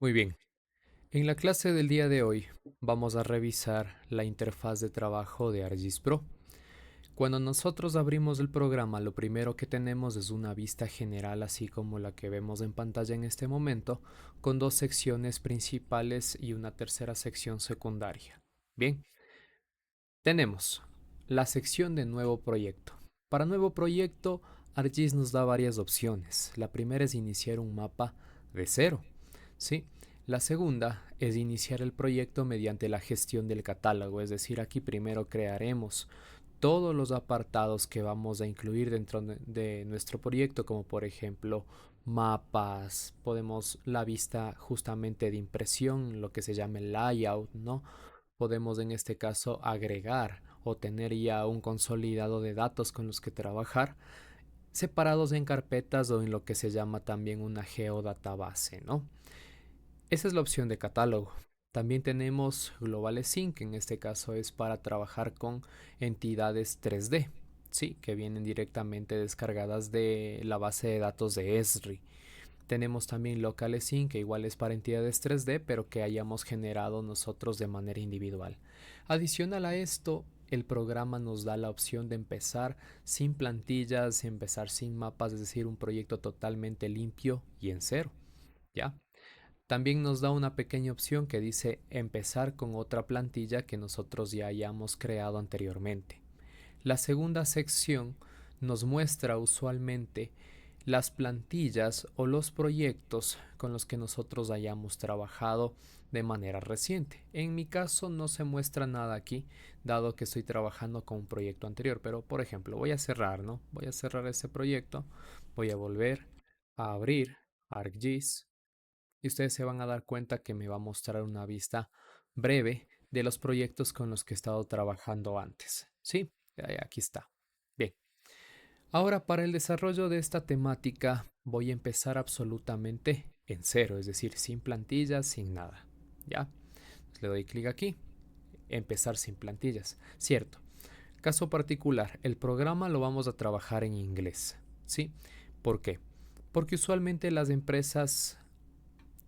Muy bien. En la clase del día de hoy vamos a revisar la interfaz de trabajo de ArcGIS Pro. Cuando nosotros abrimos el programa, lo primero que tenemos es una vista general, así como la que vemos en pantalla en este momento, con dos secciones principales y una tercera sección secundaria. Bien, tenemos la sección de nuevo proyecto. Para nuevo proyecto, ArcGIS nos da varias opciones. La primera es iniciar un mapa de cero. ¿Sí? La segunda es iniciar el proyecto mediante la gestión del catálogo, es decir, aquí primero crearemos todos los apartados que vamos a incluir dentro de nuestro proyecto, como por ejemplo mapas, podemos la vista justamente de impresión, lo que se llama el layout, ¿no? Podemos en este caso agregar o tener ya un consolidado de datos con los que trabajar, separados en carpetas o en lo que se llama también una geodatabase, ¿no? Esa es la opción de catálogo. También tenemos Global Sync, en este caso es para trabajar con entidades 3D, sí, que vienen directamente descargadas de la base de datos de Esri. Tenemos también Local Sync, que igual es para entidades 3D, pero que hayamos generado nosotros de manera individual. Adicional a esto, el programa nos da la opción de empezar sin plantillas, empezar sin mapas, es decir, un proyecto totalmente limpio y en cero, ¿ya? También nos da una pequeña opción que dice empezar con otra plantilla que nosotros ya hayamos creado anteriormente. La segunda sección nos muestra usualmente las plantillas o los proyectos con los que nosotros hayamos trabajado de manera reciente. En mi caso no se muestra nada aquí, dado que estoy trabajando con un proyecto anterior, pero por ejemplo voy a cerrar, ¿no? Voy a cerrar ese proyecto, voy a volver a abrir ArcGIS y ustedes se van a dar cuenta que me va a mostrar una vista breve de los proyectos con los que he estado trabajando antes. Sí, aquí está. Bien, ahora para el desarrollo de esta temática voy a empezar absolutamente en cero, es decir, sin plantillas, sin nada. ¿Ya? Le doy clic aquí, empezar sin plantillas. Cierto. Caso particular, el programa lo vamos a trabajar en inglés. ¿Sí? ¿Por qué? Porque usualmente las empresas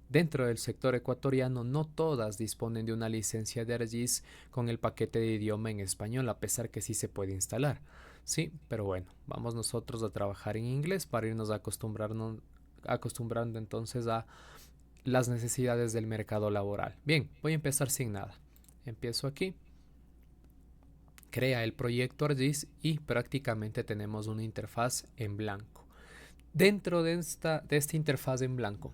dentro del sector ecuatoriano no todas disponen de una licencia de ArcGIS con el paquete de idioma en español, a pesar que sí se puede instalar. Sí, pero bueno, vamos nosotros a trabajar en inglés para irnos acostumbrando entonces a las necesidades del mercado laboral. Bien, voy a empezar sin nada. Empiezo aquí, crea el proyecto ArcGIS y prácticamente tenemos una interfaz en blanco. Dentro de esta interfaz en blanco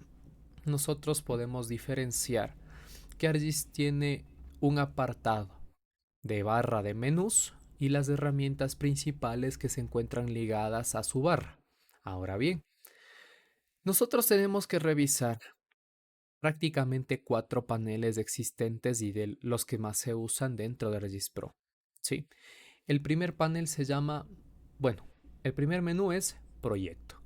nosotros podemos diferenciar que ArcGIS tiene un apartado de barra de menús y las herramientas principales que se encuentran ligadas a su barra. Ahora bien, nosotros tenemos que revisar prácticamente cuatro paneles existentes y de los que más se usan dentro de ArcGIS Pro. ¿Sí? El primer panel se llama, bueno, el primer menú es proyecto,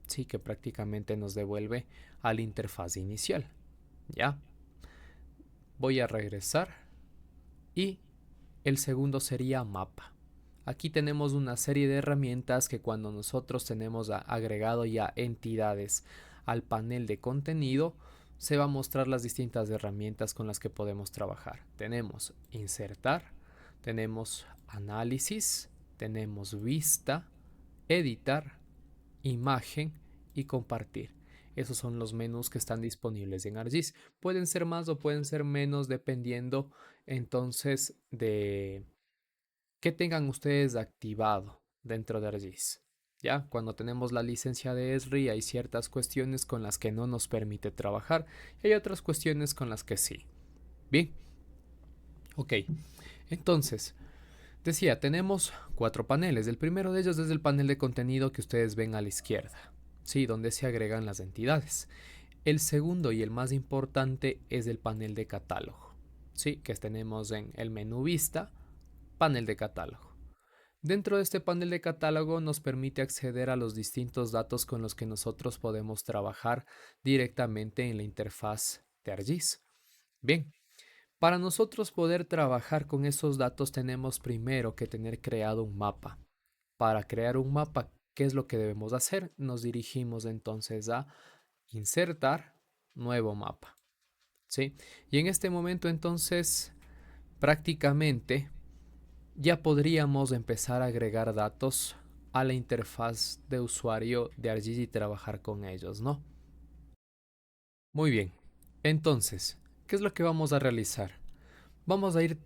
sí, que prácticamente nos devuelve a la interfaz inicial. ¿Ya? Voy a regresar y el segundo sería mapa. Aquí tenemos una serie de herramientas que cuando nosotros tenemos agregado ya entidades al panel de contenido, se va a mostrar las distintas herramientas con las que podemos trabajar. Tenemos insertar, tenemos análisis, tenemos vista, editar, imagen y compartir. Esos son los menús que están disponibles en ArcGIS. Pueden ser más o pueden ser menos dependiendo entonces de qué tengan ustedes activado dentro de ArcGIS. Ya, cuando tenemos la licencia de Esri hay ciertas cuestiones con las que no nos permite trabajar y hay otras cuestiones con las que sí. Bien, ok. Entonces, decía, tenemos cuatro paneles. El primero de ellos es el panel de contenido que ustedes ven a la izquierda, sí, donde se agregan las entidades. El segundo y el más importante es el panel de catálogo, sí, que tenemos en el menú vista, panel de catálogo. Dentro de este panel de catálogo nos permite acceder a los distintos datos con los que nosotros podemos trabajar directamente en la interfaz de ArcGIS. Bien, para nosotros poder trabajar con esos datos tenemos primero que tener creado un mapa. Para crear un mapa, ¿qué es lo que debemos hacer? Nos dirigimos entonces a insertar nuevo mapa. ¿sí? Y en este momento entonces prácticamente ya podríamos empezar a agregar datos a la interfaz de usuario de ArcGIS y trabajar con ellos, ¿no? Muy bien. Entonces, ¿qué es lo que vamos a realizar? Vamos a ir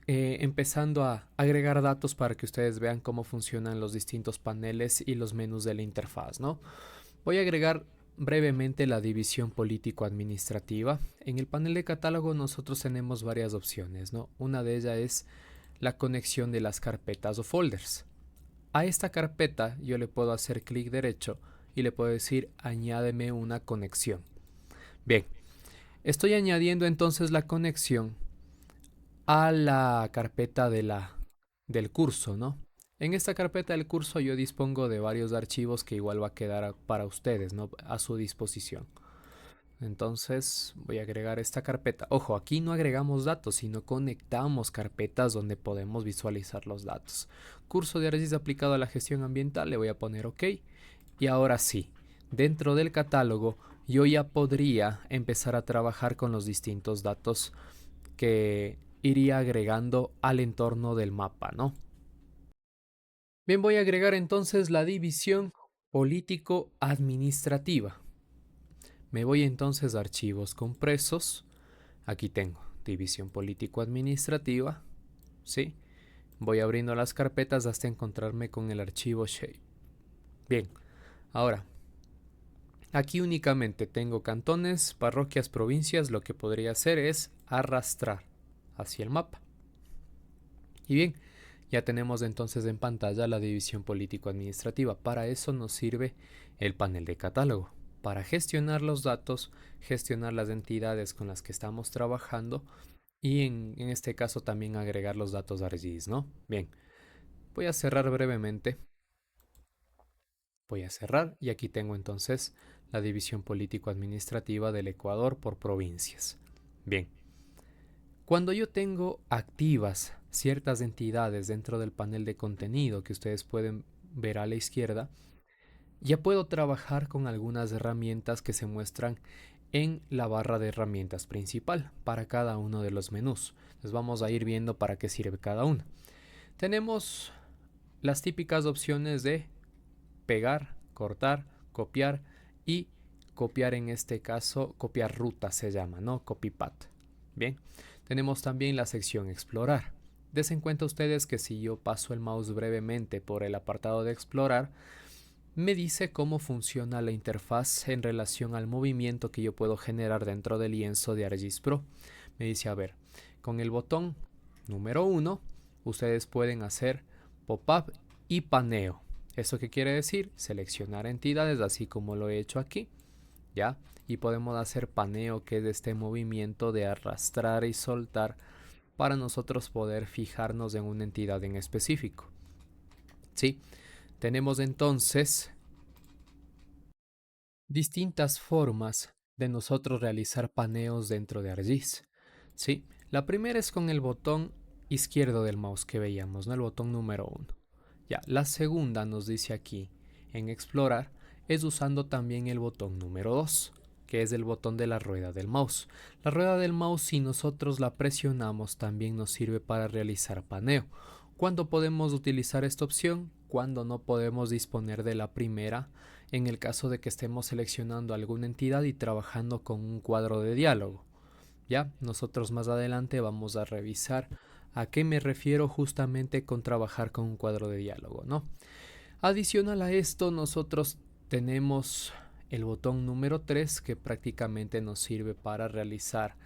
empezando a agregar datos para que ustedes vean cómo funcionan los distintos paneles y los menús de la interfaz, ¿no? Voy a agregar brevemente la división político-administrativa. En el panel de catálogo nosotros tenemos varias opciones, ¿no? Una de ellas es la conexión de las carpetas o folders. A esta carpeta yo le puedo hacer clic derecho y le puedo decir añádeme una conexión. Bien, estoy añadiendo entonces la conexión a la carpeta del curso, ¿no? En esta carpeta del curso yo dispongo de varios archivos que igual va a quedar para ustedes, ¿no? A su disposición. Entonces voy a agregar esta carpeta. Ojo, aquí no agregamos datos, sino conectamos carpetas donde podemos visualizar los datos. Curso de ArcGIS aplicado a la gestión ambiental, le voy a poner OK. Y ahora sí, dentro del catálogo yo ya podría empezar a trabajar con los distintos datos que iría agregando al entorno del mapa, ¿no? Bien, voy a agregar entonces la división político-administrativa. Me voy entonces a archivos compresos. Aquí tengo división político-administrativa, ¿sí? Voy abriendo las carpetas hasta encontrarme con el archivo shape. Bien, ahora, aquí únicamente tengo cantones, parroquias, provincias. Lo que podría hacer es arrastrar hacia el mapa. Y bien, ya tenemos entonces en pantalla la división político-administrativa. Para eso nos sirve el panel de catálogo. Para gestionar los datos, gestionar las entidades con las que estamos trabajando y en este caso también agregar los datos de ArcGIS, ¿no? Bien, voy a cerrar brevemente. Voy a cerrar y aquí tengo entonces la división político-administrativa del Ecuador por provincias. Bien, cuando yo tengo activas ciertas entidades dentro del panel de contenido que ustedes pueden ver a la izquierda, ya puedo trabajar con algunas herramientas que se muestran en la barra de herramientas principal para cada uno de los menús. Les vamos a ir viendo para qué sirve cada una. Tenemos las típicas opciones de pegar, cortar, copiar y copiar, en este caso copiar ruta se llama, ¿no? Copy path. Bien, tenemos también la sección explorar. Desen cuenta ustedes que si yo paso el mouse brevemente por el apartado de explorar, me dice cómo funciona la interfaz en relación al movimiento que yo puedo generar dentro del lienzo de ArcGIS Pro. Me dice, a ver, con el botón número 1, ustedes pueden hacer pop-up y paneo. ¿Eso qué quiere decir? Seleccionar entidades, así como lo he hecho aquí, ¿ya? Y podemos hacer paneo, que es este movimiento de arrastrar y soltar para nosotros poder fijarnos en una entidad en específico. ¿Sí? Tenemos entonces distintas formas de nosotros realizar paneos dentro de ArcGIS. ¿Sí? La primera es con el botón izquierdo del mouse que veíamos, ¿no? El botón número 1. Ya, la segunda nos dice aquí en explorar es usando también el botón número 2, que es el botón de la rueda del mouse. La rueda del mouse, si nosotros la presionamos, también nos sirve para realizar paneo. ¿Cuándo podemos utilizar esta opción? Cuando no podemos disponer de la primera, en el caso de que estemos seleccionando alguna entidad y trabajando con un cuadro de diálogo. Ya, nosotros más adelante vamos a revisar a qué me refiero justamente con trabajar con un cuadro de diálogo, ¿no? Adicional a esto, nosotros tenemos el botón número 3 que prácticamente nos sirve para realizar,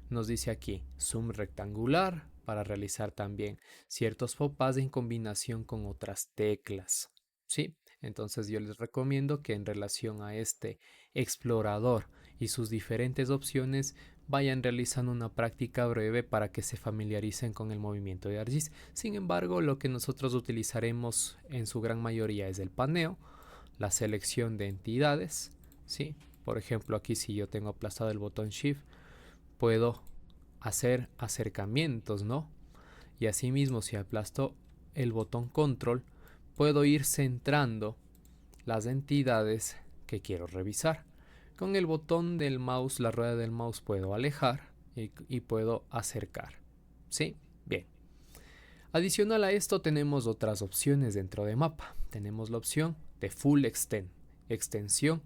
nos dice aquí, zoom rectangular, para realizar también ciertos pop-ups en combinación con otras teclas, ¿sí? Entonces yo les recomiendo que en relación a este explorador y sus diferentes opciones vayan realizando una práctica breve para que se familiaricen con el movimiento de ArcGIS. Sin embargo, lo que nosotros utilizaremos en su gran mayoría es el paneo, la selección de entidades, ¿sí? Por ejemplo, aquí si yo tengo aplastado el botón Shift, puedo hacer acercamientos, ¿no? Y asimismo, si aplasto el botón Control, puedo ir centrando las entidades que quiero revisar. Con el botón del mouse, la rueda del mouse, puedo alejar y puedo acercar. ¿Sí? Bien. Adicional a esto tenemos otras opciones dentro de mapa. Tenemos la opción de Full Extend, extensión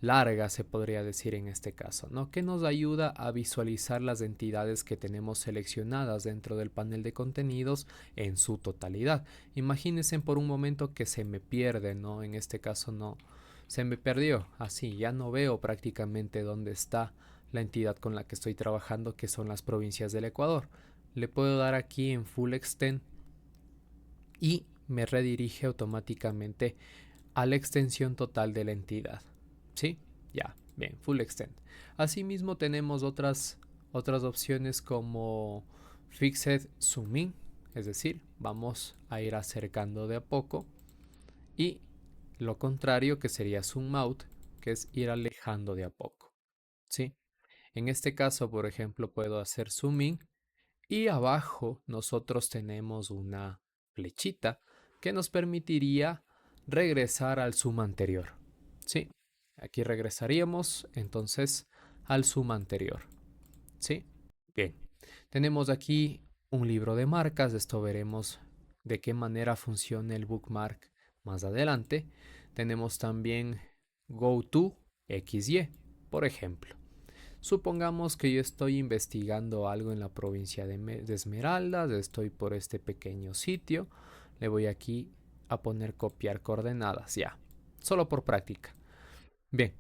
larga se podría decir en este caso, ¿no? Que nos ayuda a visualizar las entidades que tenemos seleccionadas dentro del panel de contenidos en su totalidad. Imagínense por un momento que se me pierde, ¿no? En este caso no, se me perdió, así ya no veo prácticamente dónde está la entidad con la que estoy trabajando, que son las provincias del Ecuador. Le puedo dar aquí en Full Extend y me redirige automáticamente a la extensión total de la entidad. ¿Sí? Ya, bien, Full Extend. Asimismo tenemos otras opciones como Fixed Zoom In, es decir, vamos a ir acercando de a poco, y lo contrario que sería Zoom Out, que es ir alejando de a poco. ¿Sí? En este caso, por ejemplo, puedo hacer Zoom In y abajo nosotros tenemos una flechita que nos permitiría regresar al zoom anterior. Sí, aquí regresaríamos entonces al zoom anterior. Sí, bien. Tenemos aquí un libro de marcas. Esto veremos de qué manera funciona el bookmark más adelante. Tenemos también Go to XY, por ejemplo. Supongamos que yo estoy investigando algo en la provincia de Esmeraldas, estoy por este pequeño sitio, le voy aquí a poner copiar coordenadas, ya, solo por práctica. Bien,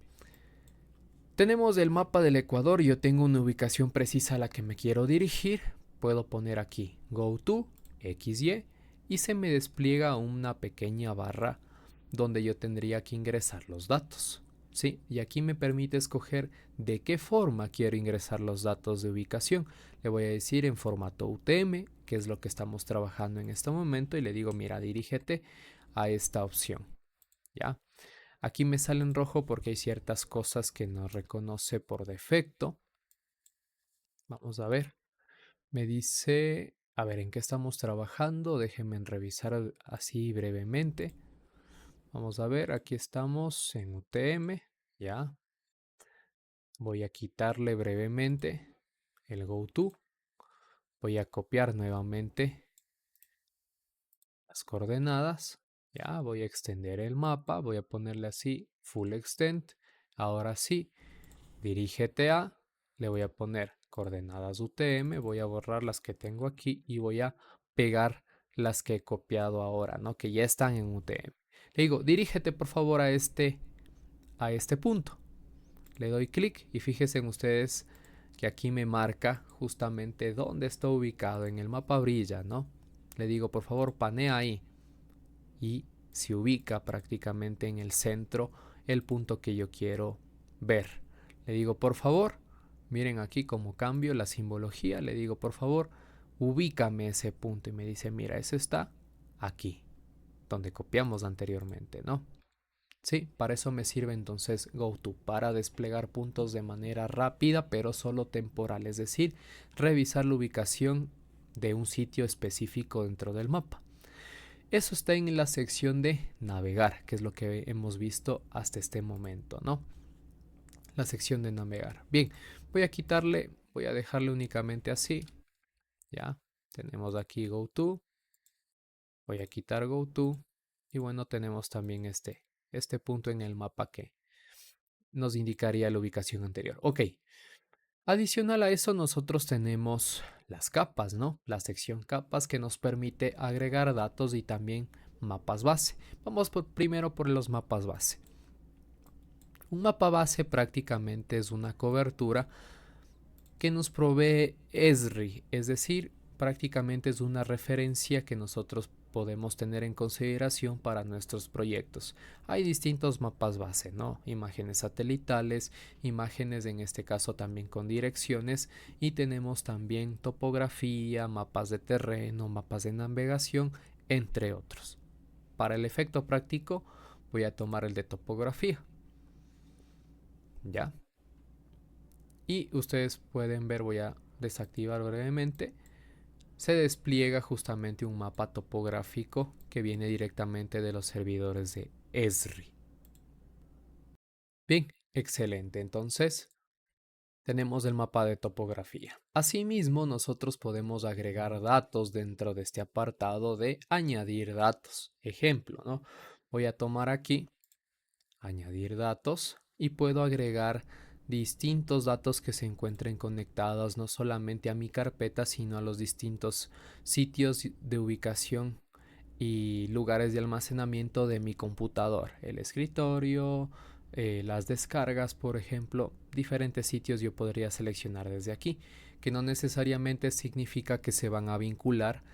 tenemos el mapa del Ecuador, yo tengo una ubicación precisa a la que me quiero dirigir, puedo poner aquí Go to XY y se me despliega una pequeña barra donde yo tendría que ingresar los datos. ¿Sí? Y aquí me permite escoger de qué forma quiero ingresar los datos de ubicación. Le voy a decir en formato UTM, que es lo que estamos trabajando en este momento, y le digo, mira, dirígete a esta opción. ¿Ya? Aquí me sale en rojo porque hay ciertas cosas que no reconoce por defecto. Vamos a ver. Me dice, a ver, ¿en qué estamos trabajando? Déjenme revisar así brevemente. Vamos a ver, aquí estamos en UTM, ya. Voy a quitarle brevemente el GoTo. Voy a copiar nuevamente las coordenadas. Ya, voy a extender el mapa. Voy a ponerle así, Full Extend. Ahora sí, dirígete a. Le voy a poner coordenadas UTM. Voy a borrar las que tengo aquí y voy a pegar las que he copiado ahora, ¿no? Que ya están en UTM. Le digo, dirígete por favor a este punto. Le doy clic y fíjense en ustedes que aquí me marca justamente dónde está ubicado. En el mapa brilla, ¿no? Le digo, por favor, panea ahí. Y se ubica prácticamente en el centro el punto que yo quiero ver. Le digo, por favor, miren aquí cómo cambio la simbología. Le digo, por favor, ubícame ese punto. Y me dice, mira, ese está aquí, donde copiamos anteriormente, ¿no? Sí, para eso me sirve entonces GoTo, para desplegar puntos de manera rápida, pero solo temporal, es decir, revisar la ubicación de un sitio específico dentro del mapa. Eso está en la sección de navegar, que es lo que hemos visto hasta este momento, ¿no? La sección de navegar. Bien, voy a dejarle únicamente así. Ya, tenemos aquí GoTo. Voy a quitar GoTo. Y bueno, tenemos también este punto en el mapa que nos indicaría la ubicación anterior. Ok. Adicional a eso, nosotros tenemos las capas, ¿no? La sección capas que nos permite agregar datos y también mapas base. Vamos primero por los mapas base. Un mapa base prácticamente es una cobertura que nos provee Esri, es decir, prácticamente es una referencia que nosotros podemos tener en consideración para nuestros proyectos. Hay distintos mapas base, ¿no? Imágenes satelitales, imágenes en este caso también con direcciones, y tenemos también topografía, mapas de terreno, mapas de navegación, entre otros. Para el efecto práctico voy a tomar el de topografía. ¿Ya? Y ustedes pueden ver, voy a desactivar brevemente, se despliega justamente un mapa topográfico que viene directamente de los servidores de Esri. Bien, Excelente, entonces tenemos el mapa de topografía. Asimismo, nosotros podemos agregar datos dentro de este apartado de añadir datos. Ejemplo, ¿no? Voy a tomar aquí, añadir datos y puedo agregar distintos datos que se encuentren conectados no solamente a mi carpeta, sino a los distintos sitios de ubicación y lugares de almacenamiento de mi computador, el escritorio, las descargas, por ejemplo, diferentes sitios yo podría seleccionar desde aquí, que no necesariamente significa que se van a vincular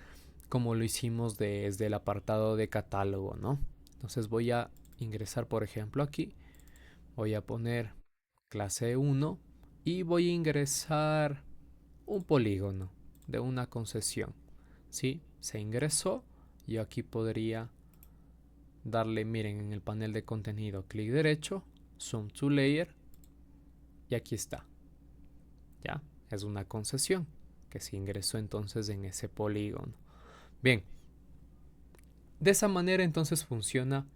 como lo hicimos desde el apartado de catálogo, ¿no? Entonces voy a ingresar, por ejemplo, aquí, voy a poner clase 1 y voy a ingresar un polígono de una concesión. ¿Sí? Se ingresó. Yo aquí podría darle, miren, en el panel de contenido, clic derecho, Zoom to Layer y aquí está. ¿Ya? Es una concesión que se ingresó entonces en ese polígono. Bien, de esa manera entonces funciona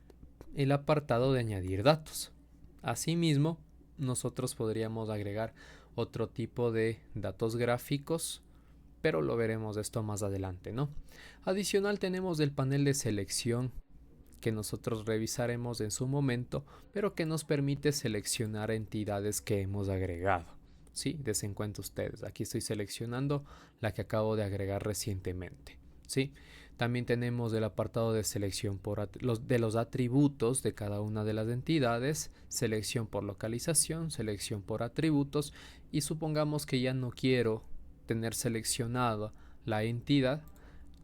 el apartado de añadir datos. Asimismo, nosotros podríamos agregar otro tipo de datos gráficos, pero lo veremos esto más adelante, ¿no? Adicional tenemos el panel de selección que nosotros revisaremos en su momento, pero que nos permite seleccionar entidades que hemos agregado. ¿Sí? Desen cuenta ustedes. Aquí estoy seleccionando la que acabo de agregar recientemente. ¿Sí? También tenemos el apartado de selección de los atributos de cada una de las entidades, selección por localización, selección por atributos y supongamos que ya no quiero tener seleccionada la entidad,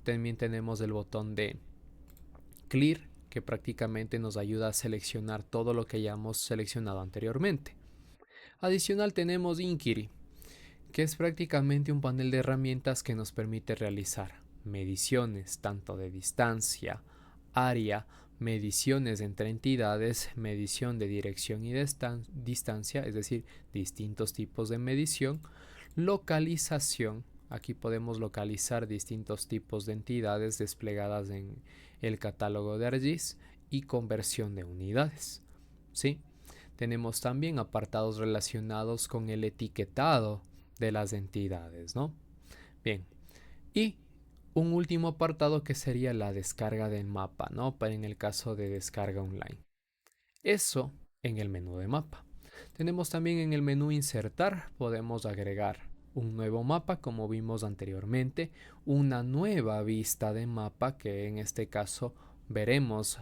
también tenemos el botón de Clear que prácticamente nos ayuda a seleccionar todo lo que hayamos seleccionado anteriormente. Adicional tenemos Inquiry, que es prácticamente un panel de herramientas que nos permite realizar mediciones tanto de distancia, área, mediciones entre entidades, medición de dirección y distancia, es decir, distintos tipos de medición, localización. Aquí podemos localizar distintos tipos de entidades desplegadas en el catálogo de ArcGIS y conversión de unidades. ¿Sí? Tenemos también apartados relacionados con el etiquetado de las entidades, ¿no? Bien, y un último apartado que sería la descarga del mapa, ¿no? Para en el caso de descarga online. Eso en el menú de mapa. Tenemos también en el menú insertar, podemos agregar un nuevo mapa como vimos anteriormente, una nueva vista de mapa que en este caso veremos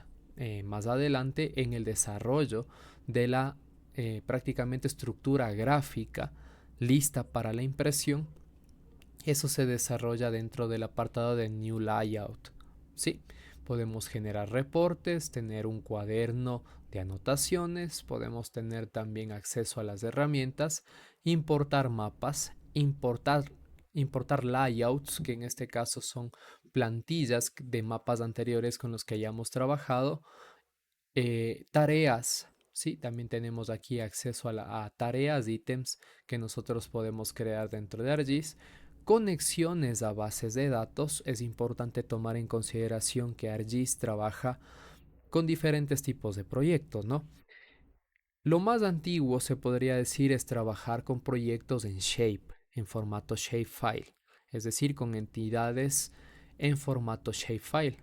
más adelante en el desarrollo de la prácticamente estructura gráfica lista para la impresión. Eso se desarrolla dentro del apartado de New Layout. Sí, podemos generar reportes, tener un cuaderno de anotaciones, podemos tener también acceso a las herramientas, importar mapas, importar layouts, que en este caso son plantillas de mapas anteriores con los que hayamos trabajado, tareas. Sí, también tenemos aquí acceso a tareas, ítems que nosotros podemos crear dentro de ArcGIS. Conexiones a bases de datos. Es importante tomar en consideración que ArcGIS trabaja con diferentes tipos de proyectos, ¿no? Lo más antiguo se podría decir es trabajar con proyectos en Shape, en formato Shapefile, es decir, con entidades en formato Shapefile.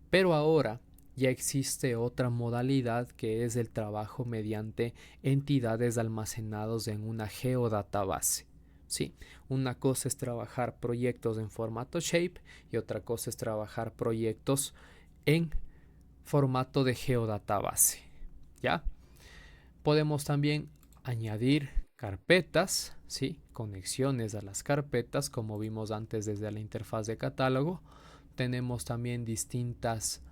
Pero ahora ya existe otra modalidad que es el trabajo mediante entidades almacenados en una geodatabase. Sí, una cosa es trabajar proyectos en formato Shape y otra cosa es trabajar proyectos en formato de geodatabase. ¿Ya? Podemos también añadir carpetas, ¿sí? Conexiones a las carpetas, como vimos antes desde la interfaz de catálogo. Tenemos también distintas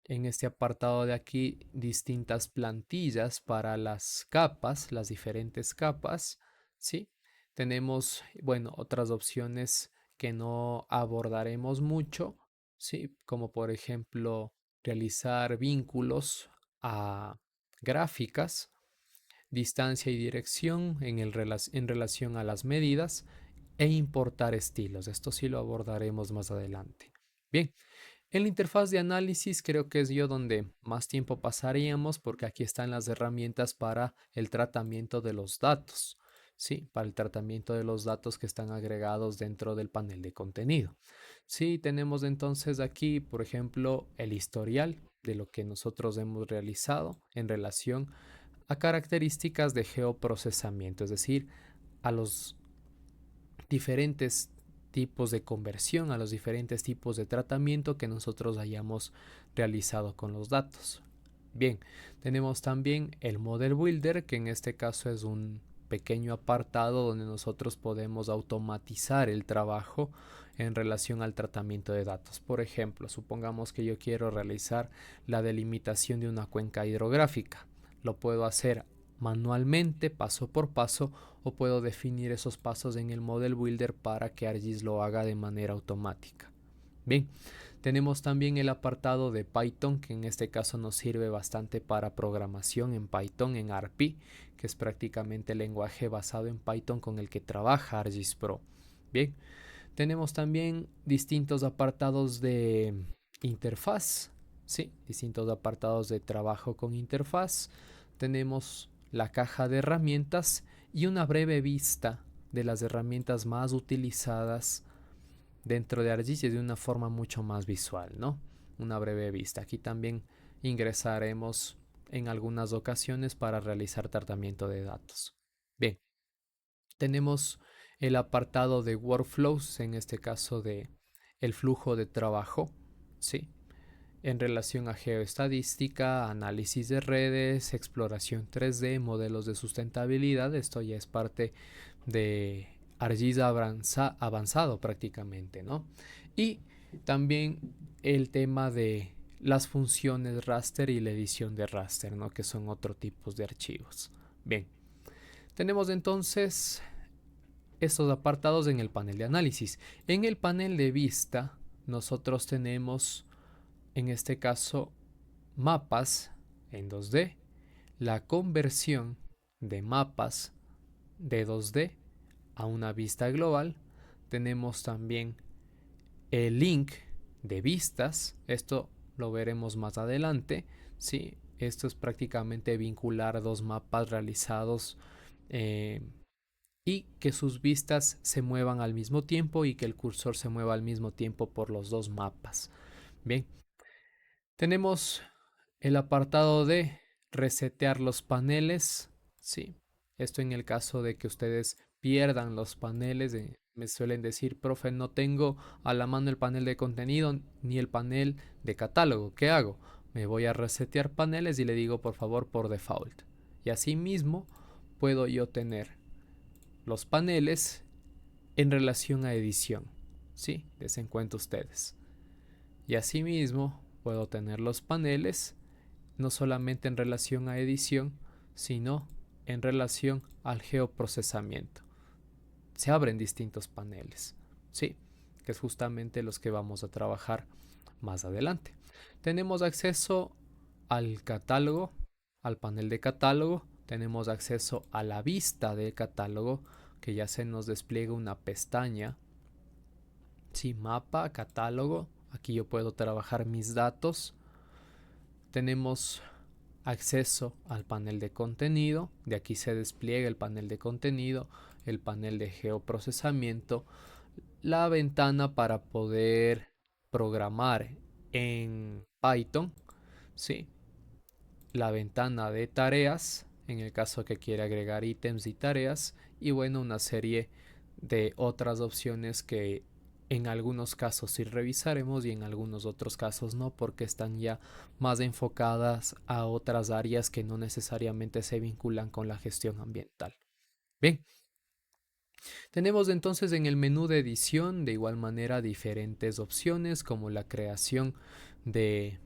en este apartado de aquí distintas plantillas para las capas, las diferentes capas, ¿sí? Tenemos, bueno, otras opciones que no abordaremos mucho, ¿sí? Como por ejemplo realizar vínculos a gráficas, distancia y dirección en relación a las medidas e importar estilos. Esto sí lo abordaremos más adelante. Bien, En la interfaz de análisis creo que es yo donde más tiempo pasaríamos porque aquí están las herramientas para el tratamiento de los datos. Sí, para el tratamiento de los datos que están agregados dentro del panel de contenido. Sí, tenemos entonces aquí, por ejemplo, el historial de lo que nosotros hemos realizado en relación a características de geoprocesamiento, es decir, a los diferentes tipos de conversión, a los diferentes tipos de tratamiento que nosotros hayamos realizado con los datos. Bien, tenemos también el Model Builder, que en este caso es un pequeño apartado donde nosotros podemos automatizar el trabajo en relación al tratamiento de datos. Por ejemplo, supongamos que yo quiero realizar la delimitación de una cuenca hidrográfica. Lo puedo hacer manualmente, paso por paso, o puedo definir esos pasos en el Model Builder para que ArcGIS lo haga de manera automática. Bien, tenemos también el apartado de Python, que en este caso nos sirve bastante para programación en Python, en ARPy, que es prácticamente el lenguaje basado en Python con el que trabaja ArcGIS Pro. Bien, tenemos también distintos apartados de interfaz, sí, distintos apartados de trabajo con interfaz. Tenemos la caja de herramientas y una breve vista de las herramientas más utilizadas dentro de ArcGIS de una forma mucho más visual, ¿no? Una breve vista. Aquí también ingresaremos en algunas ocasiones para realizar tratamiento de datos. Bien, tenemos el apartado de workflows, en este caso de el flujo de trabajo, ¿sí? En relación a geoestadística, análisis de redes, exploración 3D, modelos de sustentabilidad. Esto ya es parte de ArcGIS avanzado prácticamente, ¿no? Y también el tema de las funciones raster y la edición de raster, ¿no? Que son otro tipos de archivos. Bien, tenemos entonces estos apartados en el panel de análisis. En el panel de vista, nosotros tenemos, en este caso, mapas en 2D, la conversión de mapas de 2D a una vista global. Tenemos también el link de vistas. Esto lo veremos más adelante. ¿Sí? Esto es prácticamente vincular dos mapas realizados y que sus vistas se muevan al mismo tiempo y que el cursor se mueva al mismo tiempo por los dos mapas. Bien, tenemos el apartado de resetear los paneles. Sí, esto en el caso de que ustedes pierdan los paneles. Me suelen decir, profe, no tengo a la mano el panel de contenido ni el panel de catálogo. ¿Qué hago? Me voy a resetear paneles y le digo, por favor, por default. Y así mismo puedo yo tener los paneles en relación a edición. Sí, les en cuenta ustedes. Y asimismo puedo tener los paneles no solamente en relación a edición, sino en relación al geoprocesamiento. Se abren distintos paneles, sí, que es justamente los que vamos a trabajar más adelante. Tenemos acceso al catálogo, al panel de catálogo, tenemos acceso a la vista del catálogo, que ya se nos despliega una pestaña, sí, mapa, catálogo, aquí yo puedo trabajar mis datos. Tenemos acceso al panel de contenido, de aquí se despliega el panel de contenido, el panel de geoprocesamiento, la ventana para poder programar en Python, ¿sí? La ventana de tareas, en el caso que quiera agregar ítems y tareas, y bueno, una serie de otras opciones que en algunos casos sí revisaremos y en algunos otros casos no, porque están ya más enfocadas a otras áreas que no necesariamente se vinculan con la gestión ambiental. Bien, tenemos entonces en el menú de edición de igual manera diferentes opciones como la creación de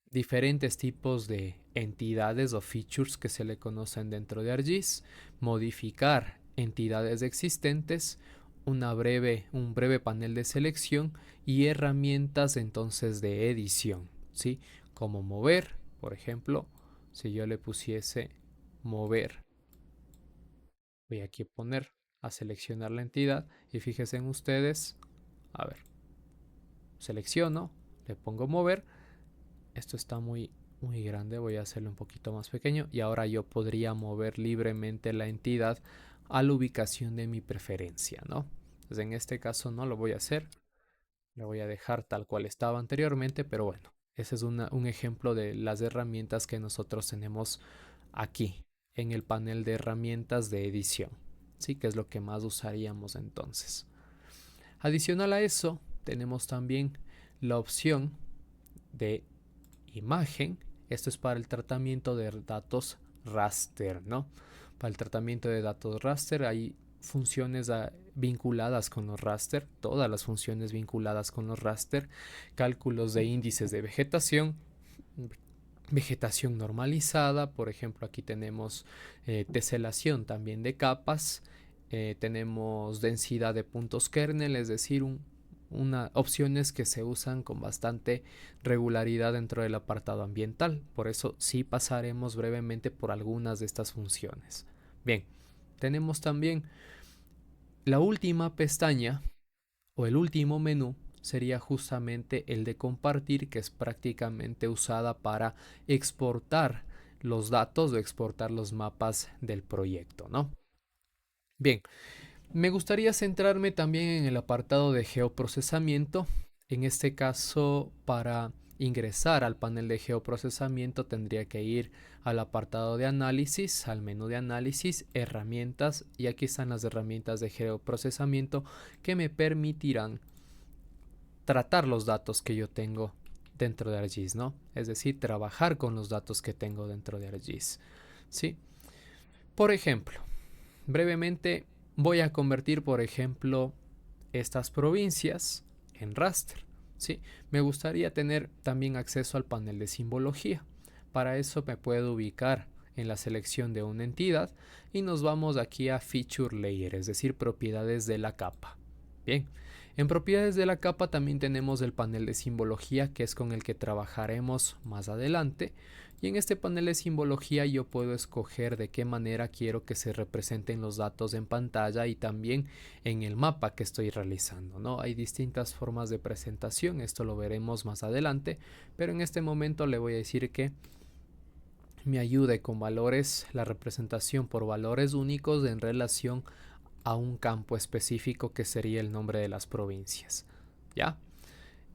diferentes tipos de entidades o features que se le conocen dentro de ArcGIS, modificar entidades existentes, un breve panel de selección y herramientas entonces de edición, ¿sí? Como mover, por ejemplo, si yo le pusiese mover, voy aquí a poner a seleccionar la entidad y fíjense en ustedes, a ver, selecciono, Le pongo mover. Esto está muy grande, voy a hacerlo un poquito más pequeño y ahora yo podría mover libremente la entidad a la ubicación de mi preferencia, ¿no? Entonces en este caso no lo voy a hacer, lo voy a dejar tal cual estaba anteriormente, pero bueno, ese es un ejemplo de las herramientas que nosotros tenemos aquí en el panel de herramientas de edición, ¿sí? Que es lo que más usaríamos entonces. Adicional a eso, tenemos también la opción de imagen. Esto es para el tratamiento de datos raster, ¿no? Para el tratamiento de datos raster hay funciones vinculadas con los raster, todas las funciones vinculadas con los raster, cálculos de índices de vegetación, vegetación normalizada, por ejemplo aquí tenemos teselación también de capas, tenemos densidad de puntos kernel, es decir, opciones que se usan con bastante regularidad dentro del apartado ambiental. Por eso sí pasaremos brevemente por algunas de estas funciones. Bien, tenemos también la última pestaña o el último menú sería justamente el de compartir, que es prácticamente usada para exportar los datos o exportar los mapas del proyecto, ¿no? Bien, me gustaría centrarme también en el apartado de geoprocesamiento. En este caso, para ingresar al panel de geoprocesamiento tendría que ir al apartado de análisis, al menú de análisis, herramientas, y aquí están las herramientas de geoprocesamiento que me permitirán tratar los datos que yo tengo dentro de ArcGIS, ¿no? Es decir, trabajar con los datos que tengo dentro de ArcGIS, ¿sí? Por ejemplo, brevemente voy a convertir, por ejemplo, estas provincias en raster, ¿sí? Me gustaría tener también acceso al panel de simbología. Para eso me puedo ubicar en la selección de una entidad y nos vamos aquí a Feature Layer, es decir, propiedades de la capa. Bien, en propiedades de la capa también tenemos el panel de simbología, que es con el que trabajaremos más adelante. Y en este panel de simbología yo puedo escoger de qué manera quiero que se representen los datos en pantalla y también en el mapa que estoy realizando, ¿no? Hay distintas formas de presentación, esto lo veremos más adelante, pero en este momento le voy a decir que me ayude con valores, la representación por valores únicos en relación a un campo específico que sería el nombre de las provincias, ¿ya?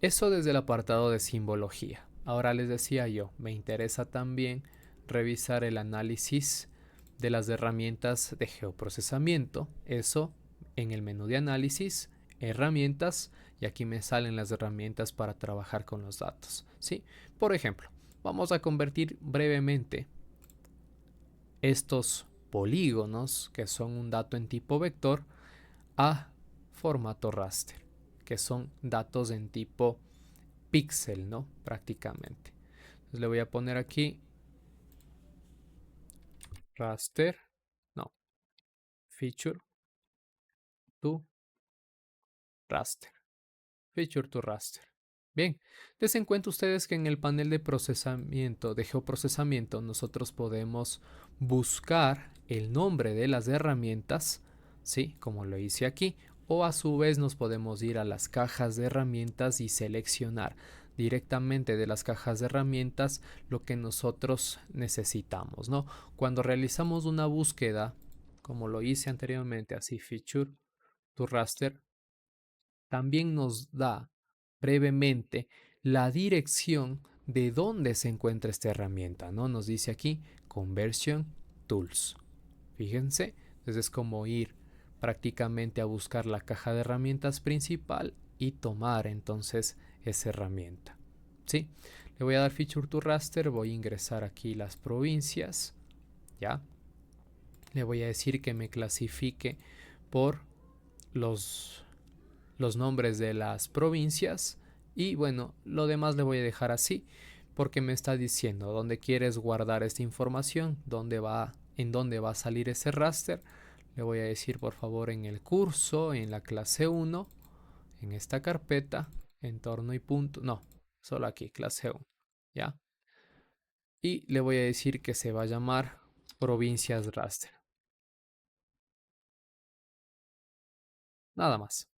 Eso desde el apartado de simbología. Ahora les decía yo, me interesa también revisar el análisis de las herramientas de geoprocesamiento. Eso en el menú de análisis, herramientas, y aquí me salen las herramientas para trabajar con los datos, ¿sí? Por ejemplo, vamos a convertir brevemente estos polígonos, que son un dato en tipo vector, a formato raster, que son datos en tipo píxel, ¿no? Prácticamente. Entonces le voy a poner aquí raster, no, feature to raster, feature to raster. Bien, des en cuenta ustedes que en el panel de procesamiento, de geoprocesamiento, nosotros podemos buscar el nombre de las herramientas, ¿sí? Como lo hice aquí, o a su vez nos podemos ir a las cajas de herramientas y seleccionar directamente de las cajas de herramientas lo que nosotros necesitamos, ¿no? Cuando realizamos una búsqueda, como lo hice anteriormente, así feature to raster, también nos da brevemente la dirección de dónde se encuentra esta herramienta, ¿no? Nos dice aquí Conversion Tools. Fíjense, entonces es como ir prácticamente a buscar la caja de herramientas principal y tomar entonces esa herramienta. ¿Sí? Le voy a dar Feature to Raster, voy a ingresar aquí las provincias, ¿ya? Le voy a decir que me clasifique por los nombres de las provincias y bueno, lo demás le voy a dejar así porque me está diciendo dónde quieres guardar esta información, en dónde va a salir ese raster. Le voy a decir por favor en el curso, en la clase 1, en esta carpeta, entorno y punto, no, solo aquí, clase 1, ¿ya? Y le voy a decir que se va a llamar provincias raster. Nada más.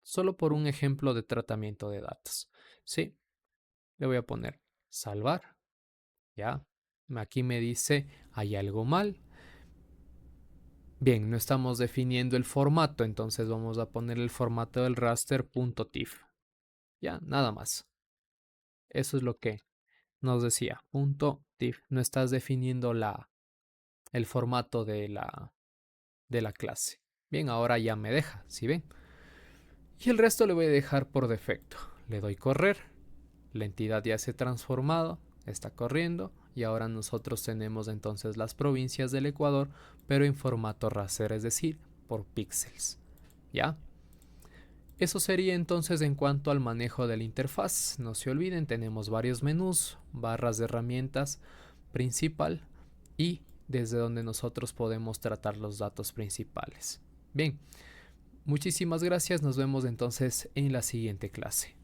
Solo por un ejemplo de tratamiento de datos, ¿sí? Le voy a poner salvar, ¿ya? Aquí me dice, hay algo mal. Bien, no estamos definiendo el formato, entonces vamos a poner el formato del raster.tif. Ya, nada más. Eso es lo que nos decía. .tif. No estás definiendo el formato de la clase. Bien, ahora ya me deja, ¿sí ven? Y el resto le voy a dejar por defecto. Le doy correr. La entidad ya se ha transformado, está corriendo y ahora nosotros tenemos entonces las provincias del Ecuador, pero en formato raster, es decir, por píxeles. ¿Ya? Eso sería entonces en cuanto al manejo de la interfaz. No se olviden, tenemos varios menús, barras de herramientas, principal y desde donde nosotros podemos tratar los datos principales. Bien, muchísimas gracias, nos vemos entonces en la siguiente clase.